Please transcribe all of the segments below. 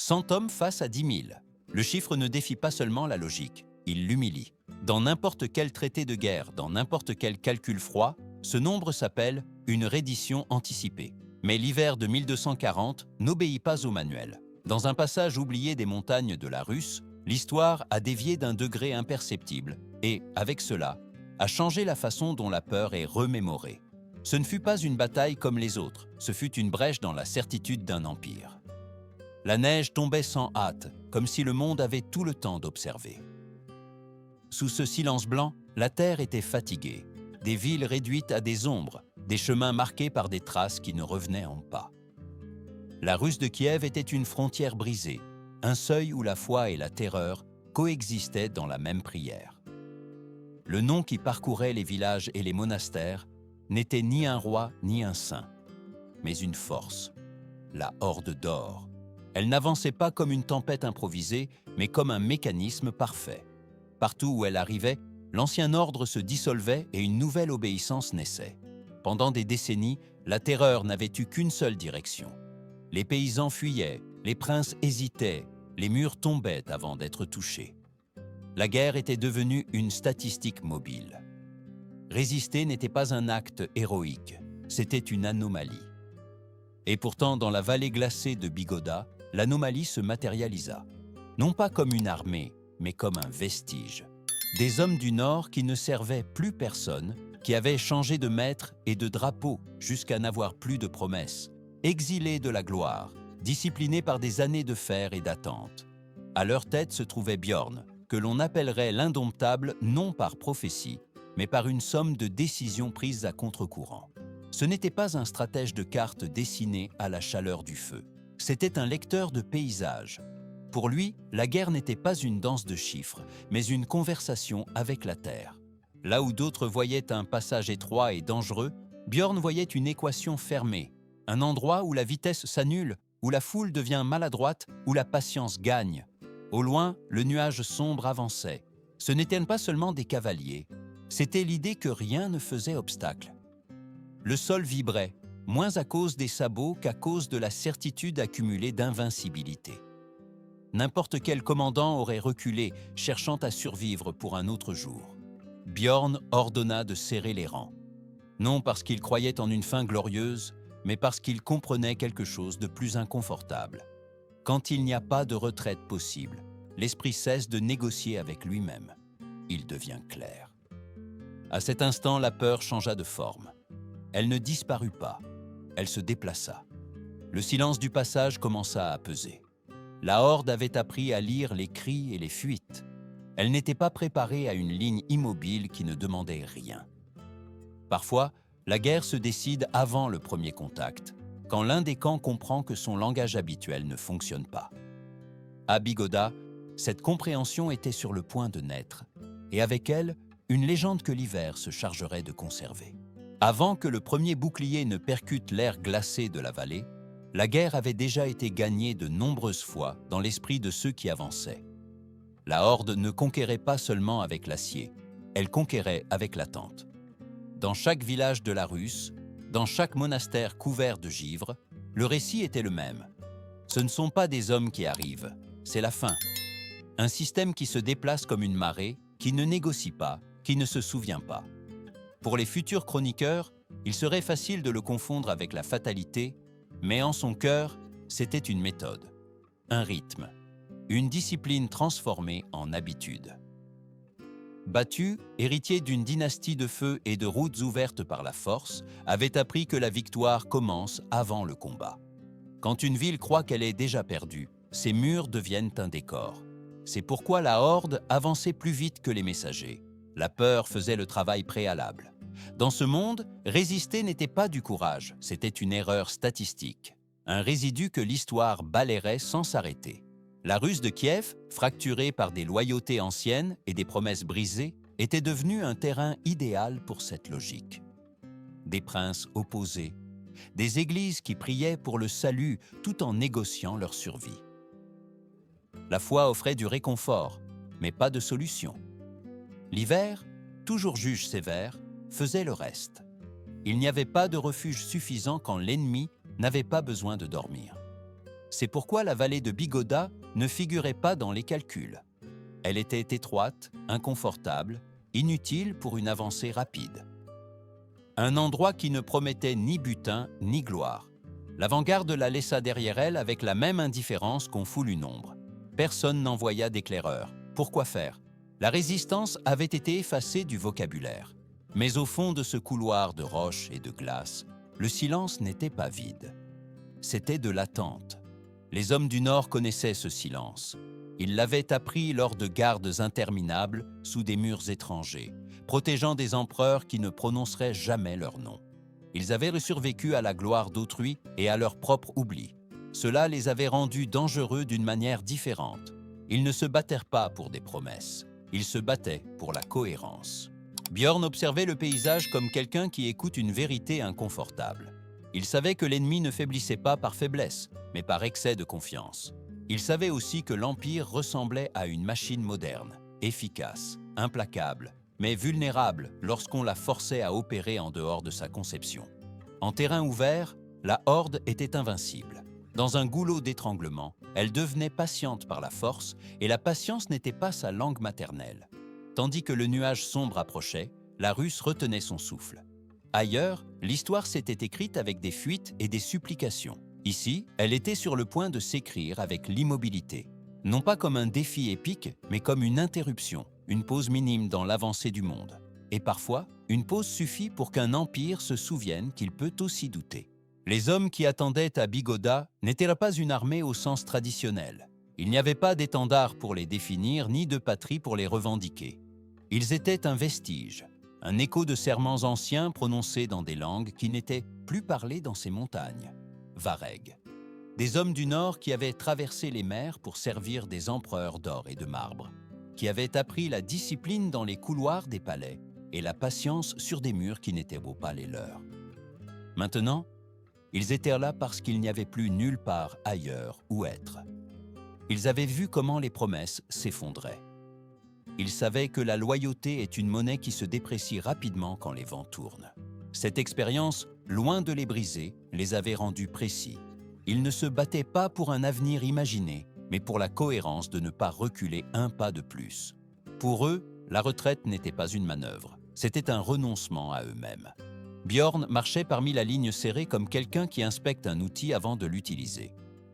100 hommes face à 10 000. Le chiffre ne défie pas seulement la logique, il l'humilie. Dans n'importe quel traité de guerre, dans n'importe quel calcul froid, ce nombre s'appelle une reddition anticipée. Mais l'hiver de 1240 n'obéit pas au manuel. Dans un passage oublié des montagnes de la Russe, l'histoire a dévié d'un degré imperceptible et, avec cela, a changé la façon dont la peur est remémorée. Ce ne fut pas une bataille comme les autres, ce fut une brèche dans la certitude d'un empire. La neige tombait sans hâte, comme si le monde avait tout le temps d'observer. Sous ce silence blanc, la terre était fatiguée, des villes réduites à des ombres, des chemins marqués par des traces qui ne revenaient en pas. La Russe de Kiev était une frontière brisée, un seuil où la foi et la terreur coexistaient dans la même prière. Le nom qui parcourait les villages et les monastères n'était ni un roi ni un saint, mais une force, la Horde d'Or. Elle n'avançait pas comme une tempête improvisée, mais comme un mécanisme parfait. Partout où elle arrivait, l'ancien ordre se dissolvait et une nouvelle obéissance naissait. Pendant des décennies, la terreur n'avait eu qu'une seule direction. Les paysans fuyaient, les princes hésitaient, les murs tombaient avant d'être touchés. La guerre était devenue une statistique mobile. Résister n'était pas un acte héroïque, c'était une anomalie. Et pourtant, dans la vallée glacée de Bigoda, l'anomalie se matérialisa. Non pas comme une armée, mais comme un vestige. Des hommes du Nord qui ne servaient plus personne, qui avaient changé de maître et de drapeau jusqu'à n'avoir plus de promesses, exilés de la gloire, disciplinés par des années de fer et d'attente. À leur tête se trouvait Bjorn, que l'on appellerait l'indomptable non par prophétie, mais par une somme de décisions prises à contre-courant. Ce n'était pas un stratège de cartes dessiné à la chaleur du feu. C'était un lecteur de paysages. Pour lui, la guerre n'était pas une danse de chiffres, mais une conversation avec la terre. Là où d'autres voyaient un passage étroit et dangereux, Bjorn voyait une équation fermée, un endroit où la vitesse s'annule, où la foule devient maladroite, où la patience gagne. Au loin, le nuage sombre avançait. Ce n'étaient pas seulement des cavaliers, c'était l'idée que rien ne faisait obstacle. Le sol vibrait, moins à cause des sabots qu'à cause de la certitude accumulée d'invincibilité. N'importe quel commandant aurait reculé, cherchant à survivre pour un autre jour. Bjorn ordonna de serrer les rangs. Non parce qu'il croyait en une fin glorieuse, mais parce qu'il comprenait quelque chose de plus inconfortable. Quand il n'y a pas de retraite possible, l'esprit cesse de négocier avec lui-même. Il devient clair. À cet instant, la peur changea de forme. Elle ne disparut pas, elle se déplaça. Le silence du passage commença à peser. La Horde avait appris à lire les cris et les fuites. Elle n'était pas préparée à une ligne immobile qui ne demandait rien. Parfois, la guerre se décide avant le premier contact, quand l'un des camps comprend que son langage habituel ne fonctionne pas. À Bigoda, cette compréhension était sur le point de naître, et avec elle, une légende que l'hiver se chargerait de conserver. Avant que le premier bouclier ne percute l'air glacé de la vallée, la guerre avait déjà été gagnée de nombreuses fois dans l'esprit de ceux qui avançaient. La Horde ne conquérait pas seulement avec l'acier, elle conquérait avec l'attente. Dans chaque village de la Russe, dans chaque monastère couvert de givre, le récit était le même. Ce ne sont pas des hommes qui arrivent, c'est la fin. Un système qui se déplace comme une marée, qui ne négocie pas, qui ne se souvient pas. Pour les futurs chroniqueurs, il serait facile de le confondre avec la fatalité, mais en son cœur, c'était une méthode, un rythme, une discipline transformée en habitude. Batu, héritier d'une dynastie de feu et de routes ouvertes par la force, avait appris que la victoire commence avant le combat. Quand une ville croit qu'elle est déjà perdue, ses murs deviennent un décor. C'est pourquoi la Horde avançait plus vite que les messagers. La peur faisait le travail préalable. Dans ce monde, résister n'était pas du courage, c'était une erreur statistique, un résidu que l'histoire balayerait sans s'arrêter. La Russe de Kiev, fracturée par des loyautés anciennes et des promesses brisées, était devenue un terrain idéal pour cette logique. Des princes opposés, des églises qui priaient pour le salut tout en négociant leur survie. La foi offrait du réconfort, mais pas de solution. L'hiver, toujours juge sévère, faisait le reste. Il n'y avait pas de refuge suffisant quand l'ennemi n'avait pas besoin de dormir. C'est pourquoi la vallée de Bigoda ne figurait pas dans les calculs. Elle était étroite, inconfortable, inutile pour une avancée rapide. Un endroit qui ne promettait ni butin ni gloire. L'avant-garde la laissa derrière elle avec la même indifférence qu'on foule une ombre. Personne n'envoya d'éclaireur. Pourquoi faire? La résistance avait été effacée du vocabulaire. Mais au fond de ce couloir de roches et de glace, le silence n'était pas vide. C'était de l'attente. Les hommes du Nord connaissaient ce silence. Ils l'avaient appris lors de gardes interminables sous des murs étrangers, protégeant des empereurs qui ne prononceraient jamais leur nom. Ils avaient survécu à la gloire d'autrui et à leur propre oubli. Cela les avait rendus dangereux d'une manière différente. Ils ne se battèrent pas pour des promesses. Ils se battaient pour la cohérence. Björn observait le paysage comme quelqu'un qui écoute une vérité inconfortable. Il savait que l'ennemi ne faiblissait pas par faiblesse, mais par excès de confiance. Il savait aussi que l'Empire ressemblait à une machine moderne, efficace, implacable, mais vulnérable lorsqu'on la forçait à opérer en dehors de sa conception. En terrain ouvert, la Horde était invincible. Dans un goulot d'étranglement, elle devenait patiente par la force, et la patience n'était pas sa langue maternelle. Tandis que le nuage sombre approchait, la Russe retenait son souffle. Ailleurs, l'histoire s'était écrite avec des fuites et des supplications. Ici, elle était sur le point de s'écrire avec l'immobilité. Non pas comme un défi épique, mais comme une interruption, une pause minime dans l'avancée du monde. Et parfois, une pause suffit pour qu'un empire se souvienne qu'il peut aussi douter. Les hommes qui attendaient à Bigoda n'étaient pas une armée au sens traditionnel. Il n'y avait pas d'étendard pour les définir, ni de patrie pour les revendiquer. Ils étaient un vestige, un écho de serments anciens prononcés dans des langues qui n'étaient plus parlées dans ces montagnes. Vareg. Des hommes du Nord qui avaient traversé les mers pour servir des empereurs d'or et de marbre, qui avaient appris la discipline dans les couloirs des palais et la patience sur des murs qui n'étaient pas les leurs. Maintenant, ils étaient là parce qu'il n'y avait plus nulle part ailleurs où être. Ils avaient vu comment les promesses s'effondraient. Ils savaient que la loyauté est une monnaie qui se déprécie rapidement quand les vents tournent. Cette expérience, loin de les briser, les avait rendus précis. Ils ne se battaient pas pour un avenir imaginé, mais pour la cohérence de ne pas reculer un pas de plus. Pour eux, la retraite n'était pas une manœuvre, c'était un renoncement à eux-mêmes. Björn marchait parmi la ligne serrée comme quelqu'un qui inspecte un outil avant de l'utiliser.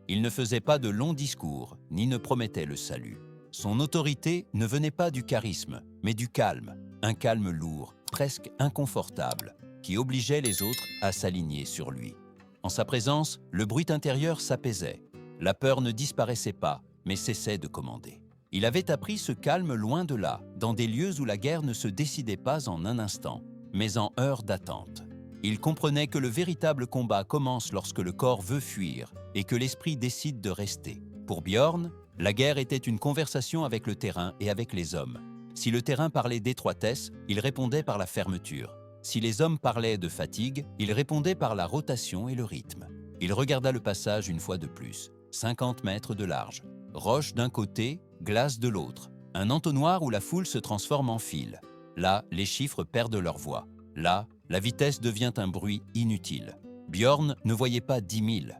Il ne faisait pas de longs discours, ni ne promettait le salut. Son autorité ne venait pas du charisme, mais du calme, un calme lourd, presque inconfortable, qui obligeait les autres à s'aligner sur lui. En sa présence, le bruit intérieur s'apaisait. La peur ne disparaissait pas, mais cessait de commander. Il avait appris ce calme loin de là, dans des lieux où la guerre ne se décidait pas en un instant, mais en heures d'attente. Il comprenait que le véritable combat commence lorsque le corps veut fuir et que l'esprit décide de rester. Pour Björn, la guerre était une conversation avec le terrain et avec les hommes. Si le terrain parlait d'étroitesse, il répondait par la fermeture. Si les hommes parlaient de fatigue, il répondait par la rotation et le rythme. Il regarda le passage une fois de plus, 50 mètres de large. Roche d'un côté, glace de l'autre. Un entonnoir où la foule se transforme en file. Là, les chiffres perdent leur voix. Là, la vitesse devient un bruit inutile. Björn ne voyait pas 10 000.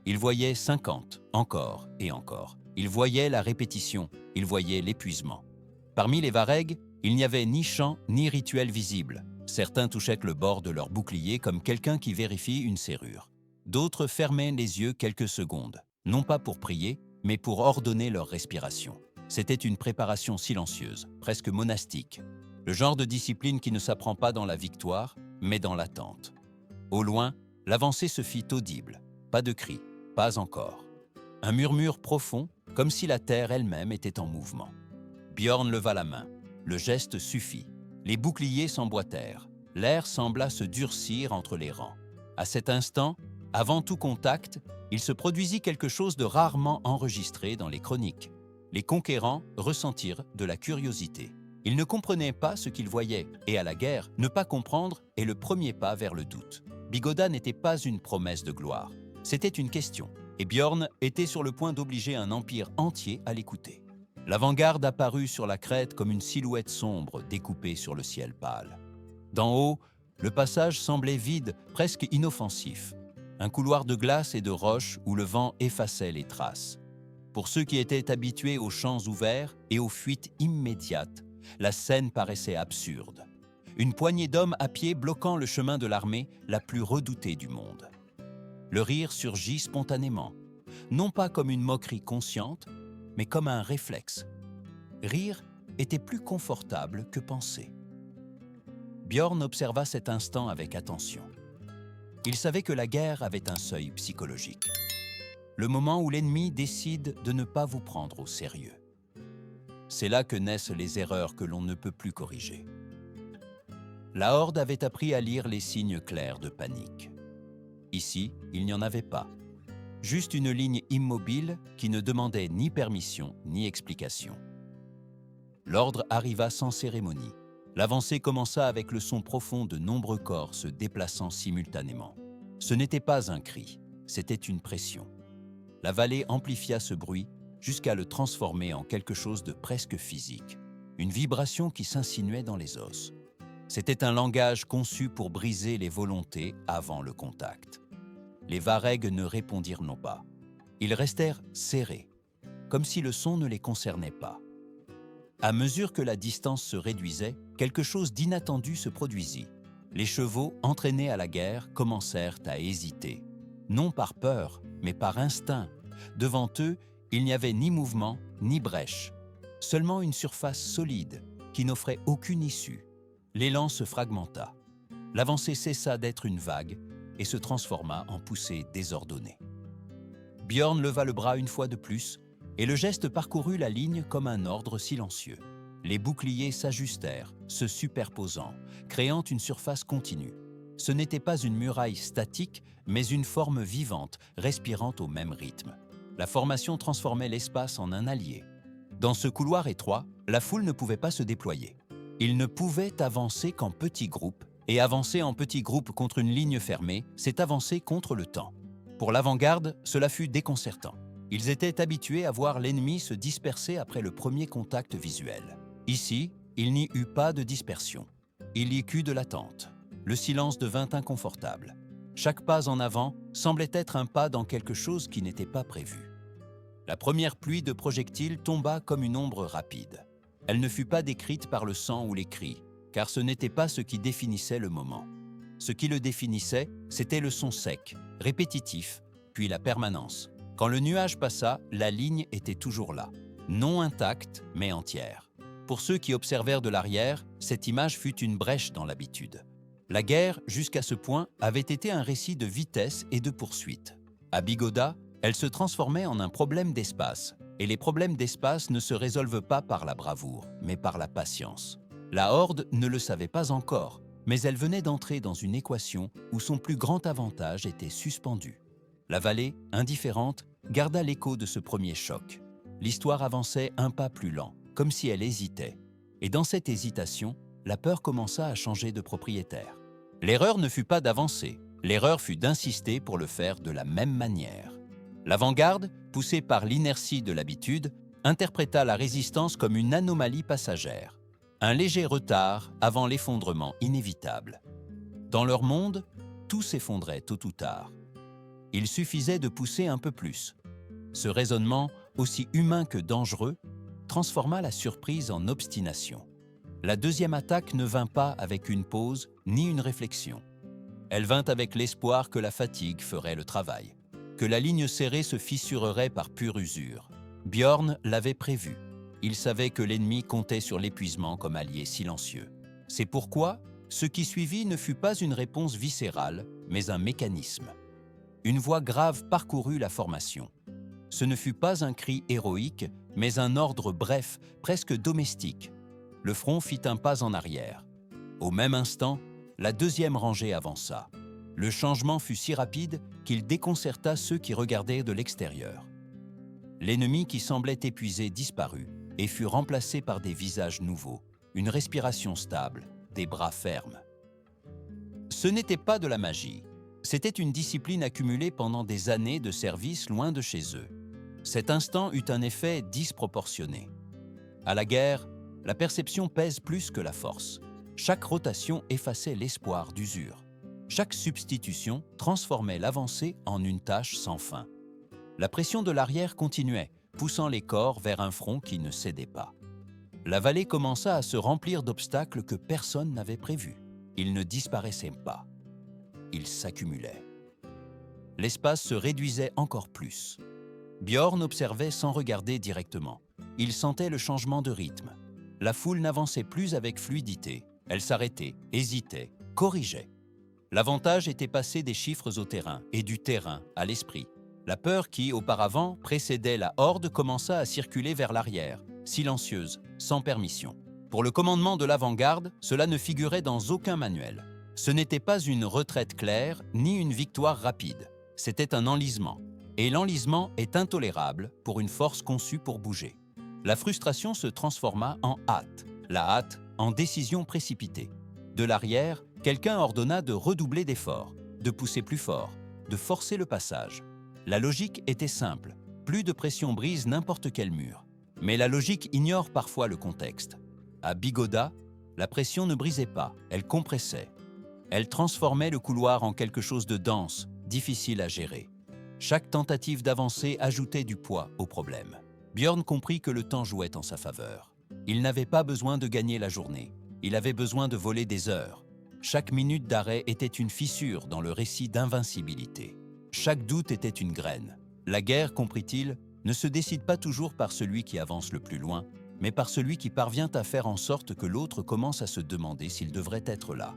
Il voyait 50, encore et encore. Il voyait la répétition, il voyait l'épuisement. Parmi les Vareg, il n'y avait ni chant ni rituel visible. Certains touchaient le bord de leur bouclier comme quelqu'un qui vérifie une serrure. D'autres fermaient les yeux quelques secondes, non pas pour prier, mais pour ordonner leur respiration. C'était une préparation silencieuse, presque monastique. Le genre de discipline qui ne s'apprend pas dans la victoire, mais dans l'attente. Au loin, l'avancée se fit audible. Pas de cris, pas encore. Un murmure profond, comme si la terre elle-même était en mouvement. Björn leva la main. Le geste suffit. Les boucliers s'emboîtèrent. L'air sembla se durcir entre les rangs. À cet instant, avant tout contact, il se produisit quelque chose de rarement enregistré dans les chroniques. Les conquérants ressentirent de la curiosité. Ils ne comprenaient pas ce qu'ils voyaient, et à la guerre, ne pas comprendre est le premier pas vers le doute. Bigoda n'était pas une promesse de gloire, c'était une question, et Björn était sur le point d'obliger un empire entier à l'écouter. L'avant-garde apparut sur la crête comme une silhouette sombre découpée sur le ciel pâle. D'en haut, le passage semblait vide, presque inoffensif. un couloir de glace et de roches où le vent effaçait les traces. Pour ceux qui étaient habitués aux champs ouverts et aux fuites immédiates, la scène paraissait absurde. Une poignée d'hommes à pied bloquant le chemin de l'armée la plus redoutée du monde. Le rire surgit spontanément, non pas comme une moquerie consciente, mais comme un réflexe. Rire était plus confortable que penser. Björn observa cet instant avec attention. Il savait que la guerre avait un seuil psychologique. Le moment où l'ennemi décide de ne pas vous prendre au sérieux. C'est là que naissent les erreurs que l'on ne peut plus corriger. La horde avait appris à lire les signes clairs de panique. Ici, il n'y en avait pas. Juste une ligne immobile qui ne demandait ni permission ni explication. L'ordre arriva sans cérémonie. L'avancée commença avec le son profond de nombreux corps se déplaçant simultanément. Ce n'était pas un cri, c'était une pression. La vallée amplifia ce bruit jusqu'à le transformer en quelque chose de presque physique, une vibration qui s'insinuait dans les os. C'était un langage conçu pour briser les volontés avant le contact. Les Varegs ne répondirent non pas. Ils restèrent serrés, comme si le son ne les concernait pas. À mesure que la distance se réduisait, quelque chose d'inattendu se produisit. Les chevaux, entraînés à la guerre, commencèrent à hésiter. Non par peur, mais par instinct. Devant eux, il n'y avait ni mouvement, ni brèche. Seulement une surface solide, qui n'offrait aucune issue. L'élan se fragmenta. L'avancée cessa d'être une vague et se transforma en poussée désordonnée. Björn leva le bras une fois de plus, et le geste parcourut la ligne comme un ordre silencieux. Les boucliers s'ajustèrent, se superposant, créant une surface continue. Ce n'était pas une muraille statique, mais une forme vivante, respirant au même rythme. La formation transformait l'espace en un allié. Dans ce couloir étroit, la foule ne pouvait pas se déployer. Ils ne pouvaient avancer qu'en petits groupes, et avancer en petits groupes contre une ligne fermée, c'est avancer contre le temps. Pour l'avant-garde, cela fut déconcertant. Ils étaient habitués à voir l'ennemi se disperser après le premier contact visuel. Ici, il n'y eut pas de dispersion. Il y eut de l'attente. Le silence devint inconfortable. Chaque pas en avant semblait être un pas dans quelque chose qui n'était pas prévu. La première pluie de projectiles tomba comme une ombre rapide. Elle ne fut pas décrite par le sang ou les cris, car ce n'était pas ce qui définissait le moment. Ce qui le définissait, c'était le son sec, répétitif, puis la permanence. Quand le nuage passa, la ligne était toujours là, non intacte, mais entière. Pour ceux qui observèrent de l'arrière, cette image fut une brèche dans l'habitude. La guerre, jusqu'à ce point, avait été un récit de vitesse et de poursuite. À Bigoda, elle se transformait en un problème d'espace, et les problèmes d'espace ne se résolvent pas par la bravoure, mais par la patience. La horde ne le savait pas encore, mais elle venait d'entrer dans une équation où son plus grand avantage était suspendu. La vallée, indifférente, garda l'écho de ce premier choc. L'histoire avançait un pas plus lent, comme si elle hésitait. Et dans cette hésitation, la peur commença à changer de propriétaire. L'erreur ne fut pas d'avancer, l'erreur fut d'insister pour le faire de la même manière. L'avant-garde, poussée par l'inertie de l'habitude, interpréta la résistance comme une anomalie passagère. Un léger retard avant l'effondrement inévitable. Dans leur monde, tout s'effondrait tôt ou tard. Il suffisait de pousser un peu plus. Ce raisonnement, aussi humain que dangereux, transforma la surprise en obstination. La deuxième attaque ne vint pas avec une pause ni une réflexion. Elle vint avec l'espoir que la fatigue ferait le travail, que la ligne serrée se fissurerait par pure usure. Björn l'avait prévu. Il savait que l'ennemi comptait sur l'épuisement comme allié silencieux. C'est pourquoi ce qui suivit ne fut pas une réponse viscérale, mais un mécanisme. Une voix grave parcourut la formation. Ce ne fut pas un cri héroïque, mais un ordre bref, presque domestique. Le front fit un pas en arrière. Au même instant, la deuxième rangée avança. Le changement fut si rapide qu'il déconcerta ceux qui regardaient de l'extérieur. L'ennemi qui semblait épuisé disparut et fut remplacé par des visages nouveaux, une respiration stable, des bras fermes. Ce n'était pas de la magie. C'était une discipline accumulée pendant des années de service loin de chez eux. Cet instant eut un effet disproportionné. À la guerre, la perception pèse plus que la force. Chaque rotation effaçait l'espoir d'usure. Chaque substitution transformait l'avancée en une tâche sans fin. La pression de l'arrière continuait, poussant les corps vers un front qui ne cédait pas. La vallée commença à se remplir d'obstacles que personne n'avait prévus. Ils ne disparaissaient pas. Ils s'accumulaient. L'espace se réduisait encore plus. Björn observait sans regarder directement. Il sentait le changement de rythme. La foule n'avançait plus avec fluidité. Elle s'arrêtait, hésitait, corrigeait. L'avantage était passé des chiffres au terrain et du terrain à l'esprit. La peur qui, auparavant, précédait la horde commença à circuler vers l'arrière, silencieuse, sans permission. Pour le commandement de l'avant-garde, cela ne figurait dans aucun manuel. Ce n'était pas une retraite claire ni une victoire rapide. C'était un enlisement. Et l'enlisement est intolérable pour une force conçue pour bouger. La frustration se transforma en hâte, la hâte en décision précipitée. De l'arrière, quelqu'un ordonna de redoubler d'efforts, de pousser plus fort, de forcer le passage. La logique était simple, plus de pression brise n'importe quel mur. Mais la logique ignore parfois le contexte. À Bigoda, la pression ne brisait pas, elle compressait. Elle transformait le couloir en quelque chose de dense, difficile à gérer. Chaque tentative d'avancer ajoutait du poids au problème. Björn comprit que le temps jouait en sa faveur. Il n'avait pas besoin de gagner la journée, il avait besoin de voler des heures. Chaque minute d'arrêt était une fissure dans le récit d'invincibilité. Chaque doute était une graine. La guerre, comprit-il, ne se décide pas toujours par celui qui avance le plus loin, mais par celui qui parvient à faire en sorte que l'autre commence à se demander s'il devrait être là.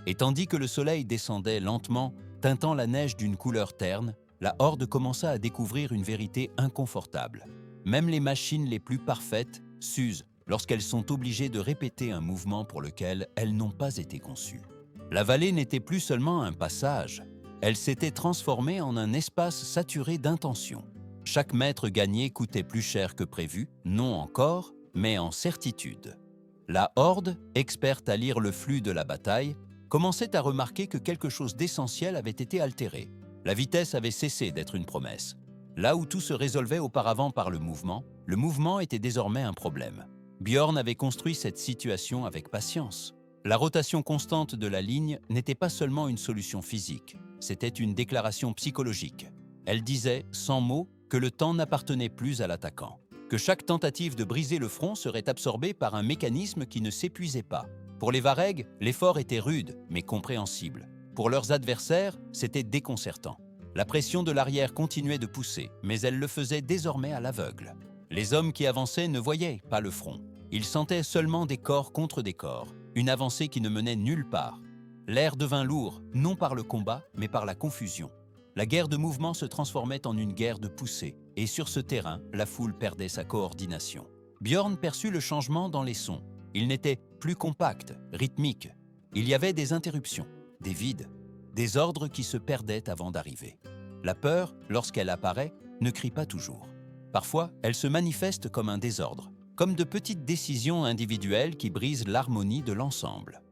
Et tandis que le soleil descendait lentement, teintant la neige d'une couleur terne, la horde commença à découvrir une vérité inconfortable. Même les machines les plus parfaites s'usent lorsqu'elles sont obligées de répéter un mouvement pour lequel elles n'ont pas été conçues. La vallée n'était plus seulement un passage, elle s'était transformée en un espace saturé d'intentions. Chaque mètre gagné coûtait plus cher que prévu, non encore, mais en certitude. La horde, experte à lire le flux de la bataille, commençait à remarquer que quelque chose d'essentiel avait été altéré. La vitesse avait cessé d'être une promesse. Là où tout se résolvait auparavant par le mouvement était désormais un problème. Björn avait construit cette situation avec patience. La rotation constante de la ligne n'était pas seulement une solution physique, c'était une déclaration psychologique. Elle disait, sans mots, que le temps n'appartenait plus à l'attaquant, que chaque tentative de briser le front serait absorbée par un mécanisme qui ne s'épuisait pas. Pour les Varegs, l'effort était rude, mais compréhensible. Pour leurs adversaires, c'était déconcertant. La pression de l'arrière continuait de pousser, mais elle le faisait désormais à l'aveugle. Les hommes qui avançaient ne voyaient pas le front. Ils sentaient seulement des corps contre des corps, une avancée qui ne menait nulle part. L'air devint lourd, non par le combat, mais par la confusion. La guerre de mouvement se transformait en une guerre de poussée, et sur ce terrain, la foule perdait sa coordination. Björn perçut le changement dans les sons. Ils n'étaient plus compacts, rythmiques. Il y avait des interruptions, des vides, des ordres qui se perdaient avant d'arriver. La peur, lorsqu'elle apparaît, ne crie pas toujours. Parfois, elle se manifeste comme un désordre, comme de petites décisions individuelles qui brisent l'harmonie de l'ensemble.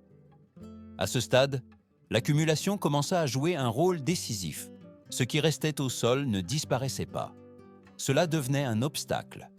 À ce stade, l'accumulation commença à jouer un rôle décisif. Ce qui restait au sol ne disparaissait pas. Cela devenait un obstacle.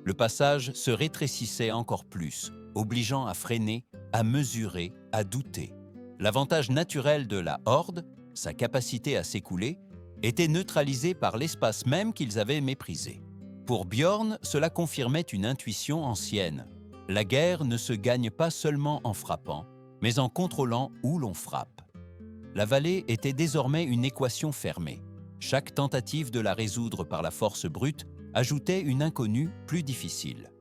Le passage se rétrécissait encore plus, obligeant à freiner, à mesurer, à douter. L'avantage naturel de la horde, sa capacité à s'écouler, était neutralisé par l'espace même qu'ils avaient méprisé. Pour Björn, cela confirmait une intuition ancienne. La guerre ne se gagne pas seulement en frappant, mais en contrôlant où l'on frappe. La vallée était désormais une équation fermée. Chaque tentative de la résoudre par la force brute ajoutait une inconnue plus difficile.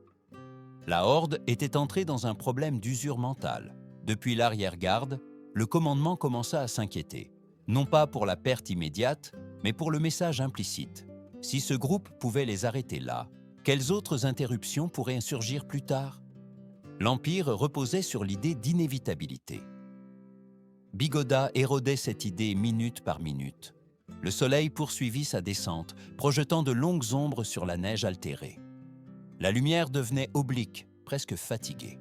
La horde était entrée dans un problème d'usure mentale. Depuis l'arrière-garde, le commandement commença à s'inquiéter, non pas pour la perte immédiate, mais pour le message implicite. Si ce groupe pouvait les arrêter là, quelles autres interruptions pourraient surgir plus tard? L'Empire reposait sur l'idée d'inévitabilité. Bigoda érodait cette idée minute par minute. Le soleil poursuivit sa descente, projetant de longues ombres sur la neige altérée. La lumière devenait oblique, presque fatiguée.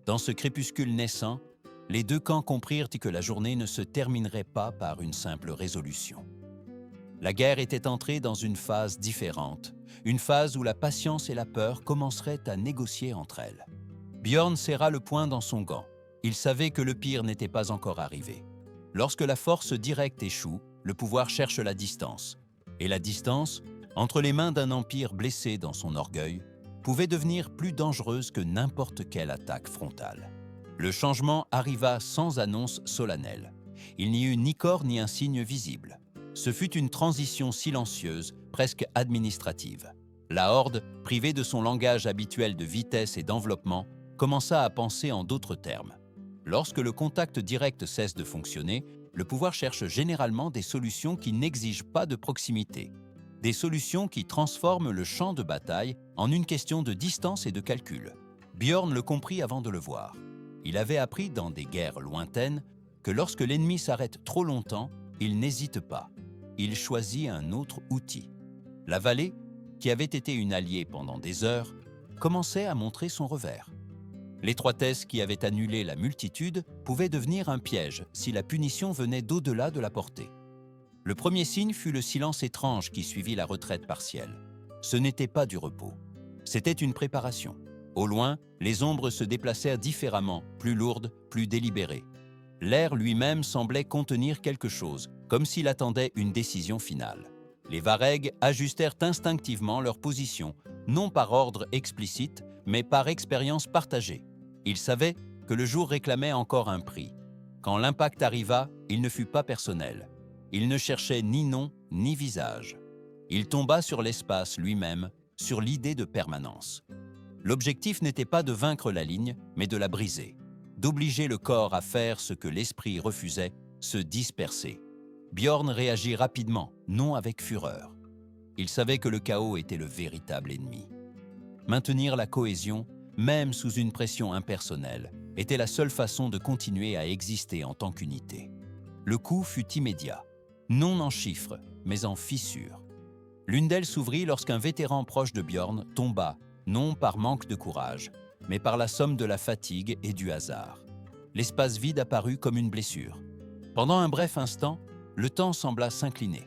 Dans ce crépuscule naissant, les deux camps comprirent que la journée ne se terminerait pas par une simple résolution. La guerre était entrée dans une phase différente, une phase où la patience et la peur commenceraient à négocier entre elles. Björn serra le poing dans son gant. Il savait que le pire n'était pas encore arrivé. Lorsque la force directe échoue, le pouvoir cherche la distance. Et la distance, entre les mains d'un empire blessé dans son orgueil, pouvait devenir plus dangereuse que n'importe quelle attaque frontale. Le changement arriva sans annonce solennelle. Il n'y eut ni corps ni un signe visible. Ce fut une transition silencieuse, presque administrative. La Horde, privée de son langage habituel de vitesse et d'enveloppement, commença à penser en d'autres termes. Lorsque le contact direct cesse de fonctionner, le pouvoir cherche généralement des solutions qui n'exigent pas de proximité. Des solutions qui transforment le champ de bataille en une question de distance et de calcul. Bjorn le comprit avant de le voir. Il avait appris dans des guerres lointaines que lorsque l'ennemi s'arrête trop longtemps, il n'hésite pas. Il choisit un autre outil. La vallée, qui avait été une alliée pendant des heures, commençait à montrer son revers. L'étroitesse qui avait annulé la multitude pouvait devenir un piège si la punition venait d'au-delà de la portée. Le premier signe fut le silence étrange qui suivit la retraite partielle. Ce n'était pas du repos. C'était une préparation. Au loin, les ombres se déplacèrent différemment, plus lourdes, plus délibérées. L'air lui-même semblait contenir quelque chose, comme s'il attendait une décision finale. Les Varegs ajustèrent instinctivement leur position, non par ordre explicite, mais par expérience partagée. Ils savaient que le jour réclamait encore un prix. Quand l'impact arriva, il ne fut pas personnel. Il ne cherchait ni nom, ni visage. Il tomba sur l'espace lui-même, sur l'idée de permanence. L'objectif n'était pas de vaincre la ligne, mais de la briser, d'obliger le corps à faire ce que l'esprit refusait, se disperser. Bjorn réagit rapidement, non avec fureur. Il savait que le chaos était le véritable ennemi. Maintenir la cohésion, même sous une pression impersonnelle, était la seule façon de continuer à exister en tant qu'unité. Le coup fut immédiat, non en chiffres, mais en fissures. L'une d'elles s'ouvrit lorsqu'un vétéran proche de Bjorn tomba, non par manque de courage, mais par la somme de la fatigue et du hasard. L'espace vide apparut comme une blessure. Pendant un bref instant, le temps sembla s'incliner.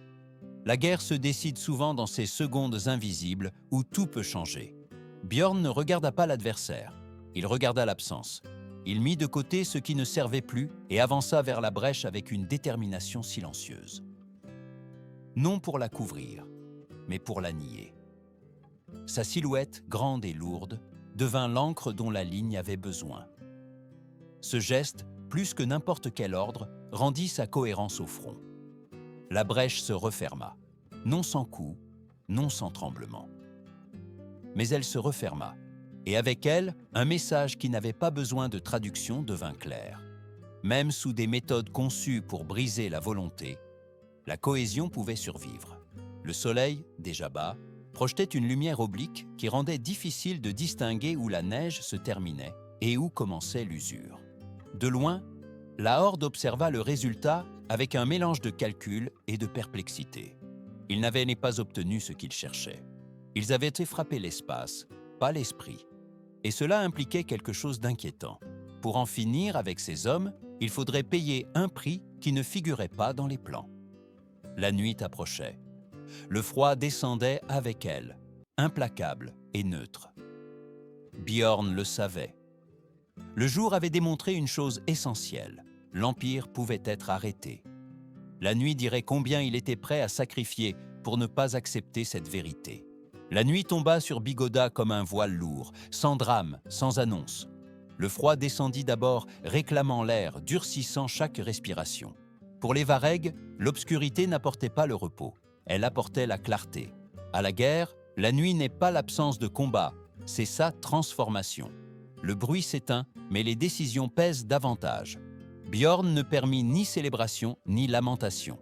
La guerre se décide souvent dans ces secondes invisibles où tout peut changer. Bjorn ne regarda pas l'adversaire, il regarda l'absence. Il mit de côté ce qui ne servait plus et avança vers la brèche avec une détermination silencieuse. Non pour la couvrir, mais pour la nier. Sa silhouette, grande et lourde, devint l'encre dont la ligne avait besoin. Ce geste, plus que n'importe quel ordre, rendit sa cohérence au front. La brèche se referma, non sans coup, non sans tremblement. Mais elle se referma, et avec elle, un message qui n'avait pas besoin de traduction devint clair. Même sous des méthodes conçues pour briser la volonté, la cohésion pouvait survivre. Le soleil, déjà bas, projetait une lumière oblique qui rendait difficile de distinguer où la neige se terminait et où commençait l'usure. De loin, la Horde observa le résultat avec un mélange de calcul et de perplexité. Ils n'avaient pas obtenu ce qu'ils cherchaient. Ils avaient effrappé l'espace, pas l'esprit. Et cela impliquait quelque chose d'inquiétant. Pour en finir avec ces hommes, il faudrait payer un prix qui ne figurait pas dans les plans. La nuit approchait. Le froid descendait avec elle, implacable et neutre. Bjorn le savait. Le jour avait démontré une chose essentielle. L'Empire pouvait être arrêté. La nuit dirait combien il était prêt à sacrifier pour ne pas accepter cette vérité. La nuit tomba sur Bigoda comme un voile lourd, sans drame, sans annonce. Le froid descendit d'abord, réclamant l'air, durcissant chaque respiration. Pour les Varegs, l'obscurité n'apportait pas le repos, elle apportait la clarté. À la guerre, la nuit n'est pas l'absence de combat, c'est sa transformation. Le bruit s'éteint, mais les décisions pèsent davantage. Bjorn ne permit ni célébration ni lamentation.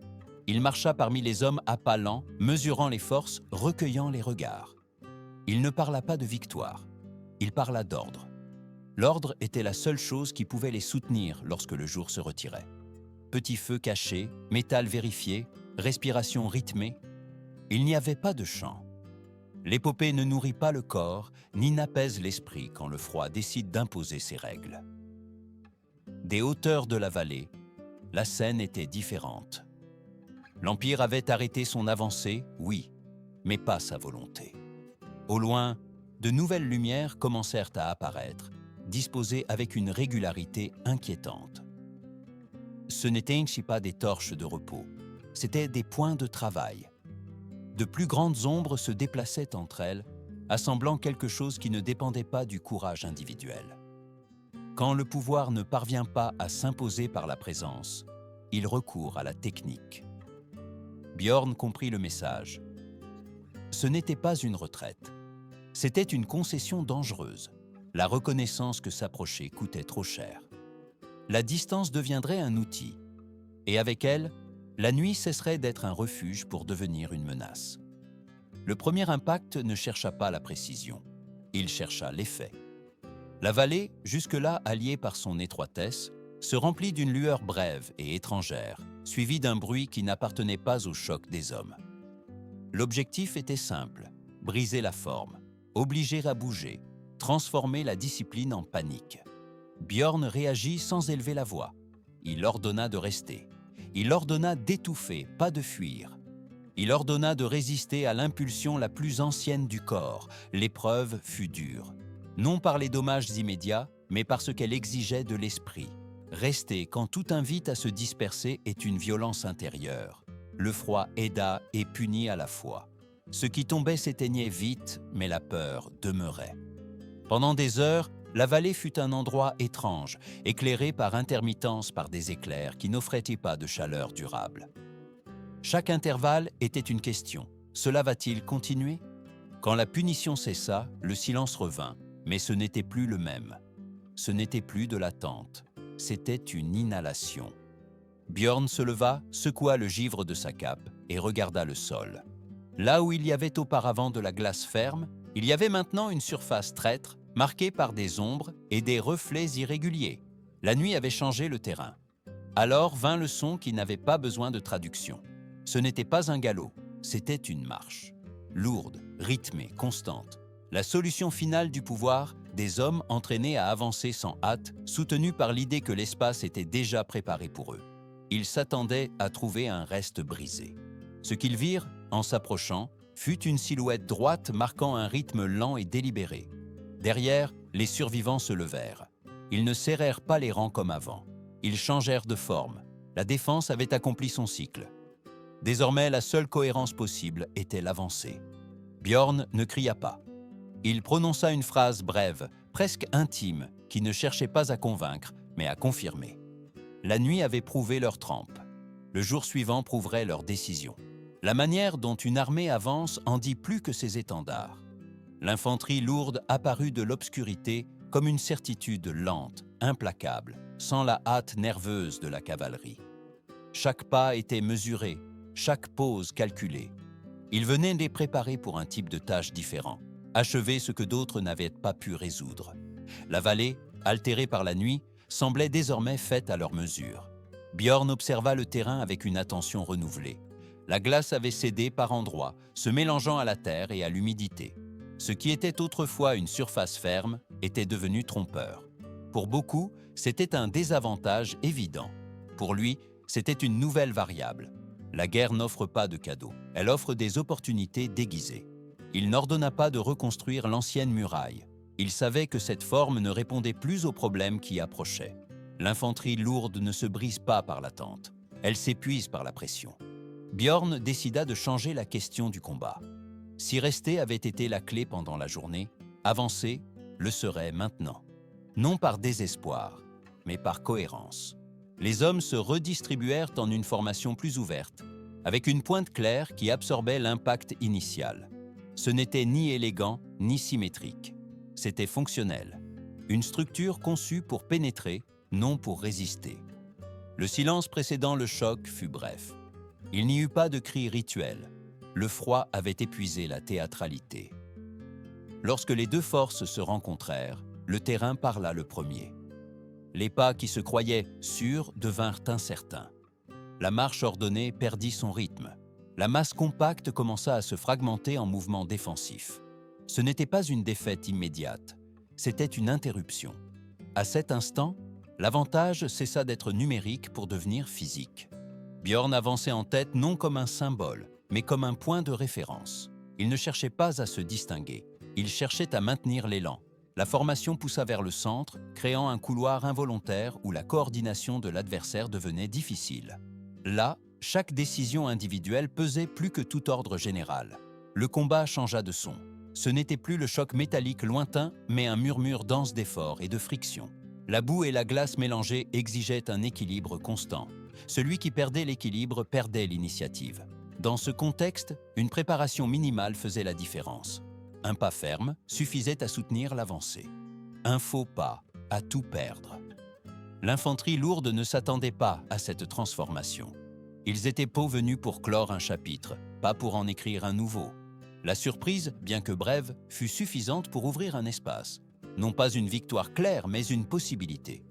Il marcha parmi les hommes à pas lents, mesurant les forces, recueillant les regards. Il ne parla pas de victoire, il parla d'ordre. L'ordre était la seule chose qui pouvait les soutenir lorsque le jour se retirait. Petit feu caché, métal vérifié, respiration rythmée. Il n'y avait pas de chant. L'épopée ne nourrit pas le corps, ni n'apaise l'esprit quand le froid décide d'imposer ses règles. Des hauteurs de la vallée, la scène était différente. L'Empire avait arrêté son avancée, oui, mais pas sa volonté. Au loin, de nouvelles lumières commencèrent à apparaître, disposées avec une régularité inquiétante. ce n'étaient ainsi pas des torches de repos, c'étaient des points de travail. De plus grandes ombres se déplaçaient entre elles, assemblant quelque chose qui ne dépendait pas du courage individuel. Quand le pouvoir ne parvient pas à s'imposer par la présence, il recourt à la technique. Björn comprit le message. Ce n'était pas une retraite, c'était une concession dangereuse. La reconnaissance que s'approcher coûtait trop cher. La distance deviendrait un outil, et avec elle, la nuit cesserait d'être un refuge pour devenir une menace. Le premier impact ne chercha pas la précision, il chercha l'effet. La vallée, jusque-là alliée par son étroitesse, se remplit d'une lueur brève et étrangère, suivie d'un bruit qui n'appartenait pas au choc des hommes. L'objectif était simple, briser la forme, obliger à bouger, transformer la discipline en panique. Björn réagit sans élever la voix. Il ordonna de rester. Il ordonna d'étouffer, pas de fuir. Il ordonna de résister à l'impulsion la plus ancienne du corps. L'épreuve fut dure. Non par les dommages immédiats, mais parce qu'elle exigeait de l'esprit. Rester quand tout invite à se disperser est une violence intérieure. Le froid aida et punit à la fois. Ce qui tombait s'éteignait vite, mais la peur demeurait. Pendant des heures, la vallée fut un endroit étrange, éclairé par intermittence par des éclairs qui n'offraient pas de chaleur durable. Chaque intervalle était une question. Cela va-t-il continuer? Quand la punition cessa, le silence revint, mais ce n'était plus le même. Ce n'était plus de l'attente, c'était une inhalation. Björn se leva, secoua le givre de sa cape et regarda le sol. Là où il y avait auparavant de la glace ferme, il y avait maintenant une surface traître, marquée par des ombres et des reflets irréguliers. La nuit avait changé le terrain. Alors vint le son qui n'avait pas besoin de traduction. Ce n'était pas un galop, c'était une marche. Lourde, rythmée, constante. La solution finale du pouvoir, des hommes entraînés à avancer sans hâte, soutenus par l'idée que l'espace était déjà préparé pour eux. Ils s'attendaient à trouver un reste brisé. Ce qu'ils virent, en s'approchant, fut une silhouette droite marquant un rythme lent et délibéré. Derrière, les survivants se levèrent. Ils ne serrèrent pas les rangs comme avant. Ils changèrent de forme. La défense avait accompli son cycle. Désormais, la seule cohérence possible était l'avancée. Björn ne cria pas. Il prononça une phrase brève, presque intime, qui ne cherchait pas à convaincre, mais à confirmer. La nuit avait prouvé leur trempe. Le jour suivant prouverait leur décision. La manière dont une armée avance en dit plus que ses étendards. L'infanterie lourde apparut de l'obscurité comme une certitude lente, implacable, sans la hâte nerveuse de la cavalerie. Chaque pas était mesuré, chaque pose calculée. Ils venaient les préparer pour un type de tâche différent, achever ce que d'autres n'avaient pas pu résoudre. La vallée, altérée par la nuit, semblait désormais faite à leur mesure. Björn observa le terrain avec une attention renouvelée. La glace avait cédé par endroits, se mélangeant à la terre et à l'humidité. Ce qui était autrefois une surface ferme était devenu trompeur. Pour beaucoup, c'était un désavantage évident. Pour lui, c'était une nouvelle variable. La guerre n'offre pas de cadeaux, elle offre des opportunités déguisées. Il n'ordonna pas de reconstruire l'ancienne muraille. Il savait que cette forme ne répondait plus aux problèmes qui approchaient. L'infanterie lourde ne se brise pas par l'attente, elle s'épuise par la pression. Björn décida de changer la question du combat. Si rester avait été la clé pendant la journée, avancer le serait maintenant. Non par désespoir, mais par cohérence. Les hommes se redistribuèrent en une formation plus ouverte, avec une pointe claire qui absorbait l'impact initial. Ce n'était ni élégant ni symétrique. C'était fonctionnel. Une structure conçue pour pénétrer, non pour résister. Le silence précédant le choc fut bref. Il n'y eut pas de cris rituels. Le froid avait épuisé la théâtralité. Lorsque les deux forces se rencontrèrent, le terrain parla le premier. Les pas qui se croyaient sûrs devinrent incertains. La marche ordonnée perdit son rythme. La masse compacte commença à se fragmenter en mouvements défensifs. Ce n'était pas une défaite immédiate, c'était une interruption. À cet instant, l'avantage cessa d'être numérique pour devenir physique. Björn avançait en tête non comme un symbole, mais comme un point de référence. Il ne cherchait pas à se distinguer, il cherchait à maintenir l'élan. La formation poussa vers le centre, créant un couloir involontaire où la coordination de l'adversaire devenait difficile. Là, chaque décision individuelle pesait plus que tout ordre général. Le combat changea de son. Ce n'était plus le choc métallique lointain, mais un murmure dense d'efforts et de friction. La boue et la glace mélangées exigeaient un équilibre constant. Celui qui perdait l'équilibre perdait l'initiative. Dans ce contexte, une préparation minimale faisait la différence. Un pas ferme suffisait à soutenir l'avancée. Un faux pas à tout perdre. L'infanterie lourde ne s'attendait pas à cette transformation. Ils étaient peu venus pour clore un chapitre, pas pour en écrire un nouveau. La surprise, bien que brève, fut suffisante pour ouvrir un espace. Non pas une victoire claire, mais une possibilité.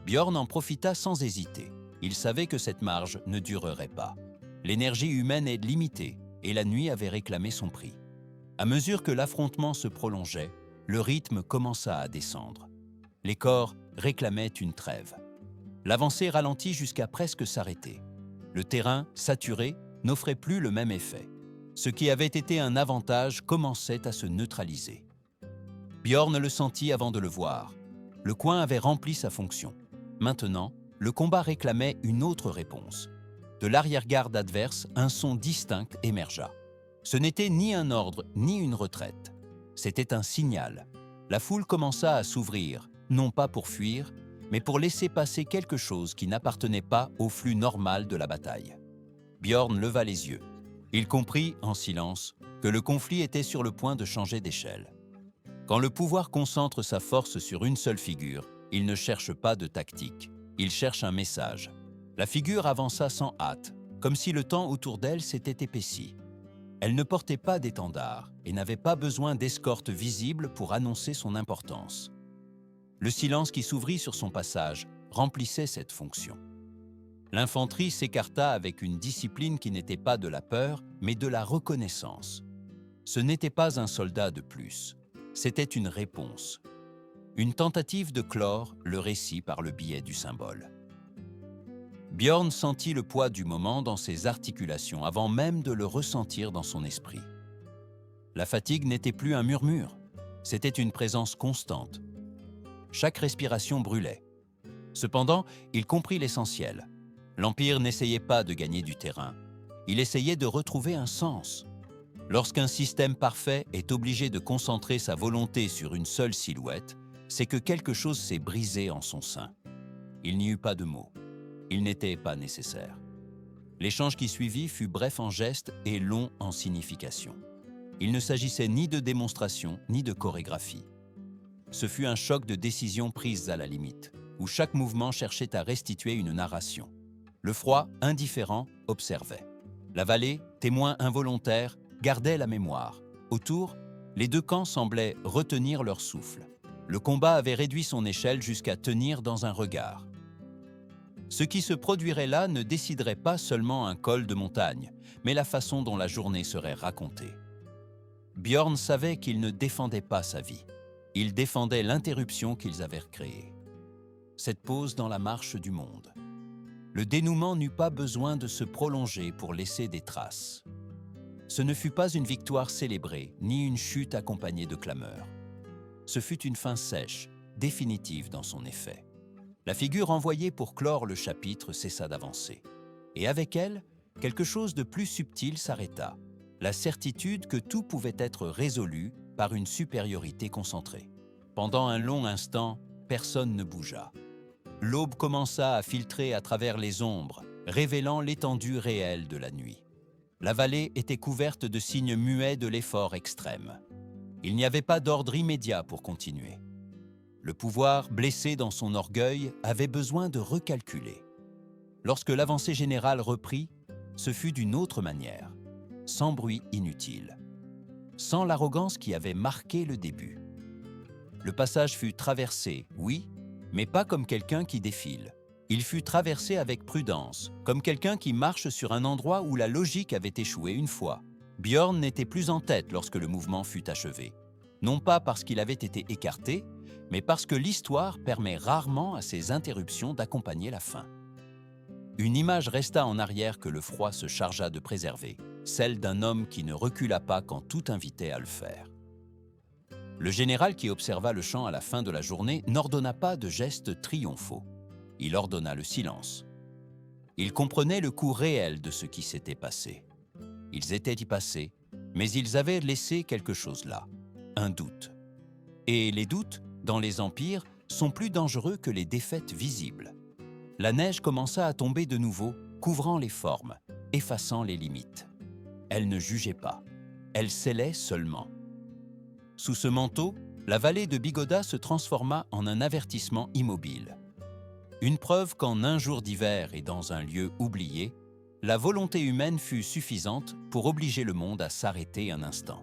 Björn en profita sans hésiter. Il savait que cette marge ne durerait pas. L'énergie humaine est limitée, et la nuit avait réclamé son prix. À mesure que l'affrontement se prolongeait, le rythme commença à descendre. Les corps réclamaient une trêve. L'avancée ralentit jusqu'à presque s'arrêter. Le terrain, saturé, n'offrait plus le même effet. Ce qui avait été un avantage commençait à se neutraliser. Björn le sentit avant de le voir. Le coin avait rempli sa fonction. Maintenant, le combat réclamait une autre réponse. De l'arrière-garde adverse, un son distinct émergea. Ce n'était ni un ordre, ni une retraite. C'était un signal. La foule commença à s'ouvrir, non pas pour fuir, mais pour laisser passer quelque chose qui n'appartenait pas au flux normal de la bataille. Björn leva les yeux. Il comprit, en silence, que le conflit était sur le point de changer d'échelle. Quand le pouvoir concentre sa force sur une seule figure, il ne cherche pas de tactique, il cherche un message. La figure avança sans hâte, comme si le temps autour d'elle s'était épaissi. Elle ne portait pas d'étendard et n'avait pas besoin d'escorte visible pour annoncer son importance. Le silence qui s'ouvrit sur son passage remplissait cette fonction. L'infanterie s'écarta avec une discipline qui n'était pas de la peur, mais de la reconnaissance. Ce n'était pas un soldat de plus, c'était une réponse. Une tentative de clore le récit par le biais du symbole. Björn sentit le poids du moment dans ses articulations avant même de le ressentir dans son esprit. La fatigue n'était plus un murmure, c'était une présence constante. Chaque respiration brûlait. Cependant, il comprit l'essentiel. L'Empire n'essayait pas de gagner du terrain, il essayait de retrouver un sens. Lorsqu'un système parfait est obligé de concentrer sa volonté sur une seule silhouette, c'est que quelque chose s'est brisé en son sein. Il n'y eut pas de mots. Il n'était pas nécessaire. L'échange qui suivit fut bref en gestes et long en signification. Il ne s'agissait ni de démonstration, ni de chorégraphie. Ce fut un choc de décisions prises à la limite, où chaque mouvement cherchait à restituer une narration. Le froid, indifférent, observait. La vallée, témoin involontaire, gardait la mémoire. Autour, les deux camps semblaient retenir leur souffle. Le combat avait réduit son échelle jusqu'à tenir dans un regard. Ce qui se produirait là ne déciderait pas seulement un col de montagne, mais la façon dont la journée serait racontée. Björn savait qu'il ne défendait pas sa vie. Il défendait l'interruption qu'ils avaient créée. Cette pause dans la marche du monde. Le dénouement n'eut pas besoin de se prolonger pour laisser des traces. Ce ne fut pas une victoire célébrée, ni une chute accompagnée de clameurs. Ce fut une fin sèche, définitive dans son effet. La figure envoyée pour clore le chapitre cessa d'avancer. Et avec elle, quelque chose de plus subtil s'arrêta. La certitude que tout pouvait être résolu par une supériorité concentrée. Pendant un long instant, personne ne bougea. L'aube commença à filtrer à travers les ombres, révélant l'étendue réelle de la nuit. La vallée était couverte de signes muets de l'effort extrême. Il n'y avait pas d'ordre immédiat pour continuer. Le pouvoir, blessé dans son orgueil, avait besoin de recalculer. Lorsque l'avancée générale reprit, ce fut d'une autre manière, sans bruit inutile, sans l'arrogance qui avait marqué le début. Le passage fut traversé, oui, mais pas comme quelqu'un qui défile. Il fut traversé avec prudence, comme quelqu'un qui marche sur un endroit où la logique avait échoué une fois. Björn n'était plus en tête lorsque le mouvement fut achevé. Non pas parce qu'il avait été écarté, mais parce que l'histoire permet rarement à ces interruptions d'accompagner la fin. Une image resta en arrière que le froid se chargea de préserver, celle d'un homme qui ne recula pas quand tout invitait à le faire. Le général qui observa le champ à la fin de la journée n'ordonna pas de gestes triomphaux. Il ordonna le silence. Ils comprenaient le coût réel de ce qui s'était passé. Ils étaient y passés, mais ils avaient laissé quelque chose là, un doute. Et les doutes, dans les empires, sont plus dangereux que les défaites visibles. La neige commença à tomber de nouveau, couvrant les formes, effaçant les limites. Elle ne jugeait pas, elle scellait seulement. Sous ce manteau, la vallée de Bigoda se transforma en un avertissement immobile. Une preuve qu'en un jour d'hiver et dans un lieu oublié, la volonté humaine fut suffisante pour obliger le monde à s'arrêter un instant.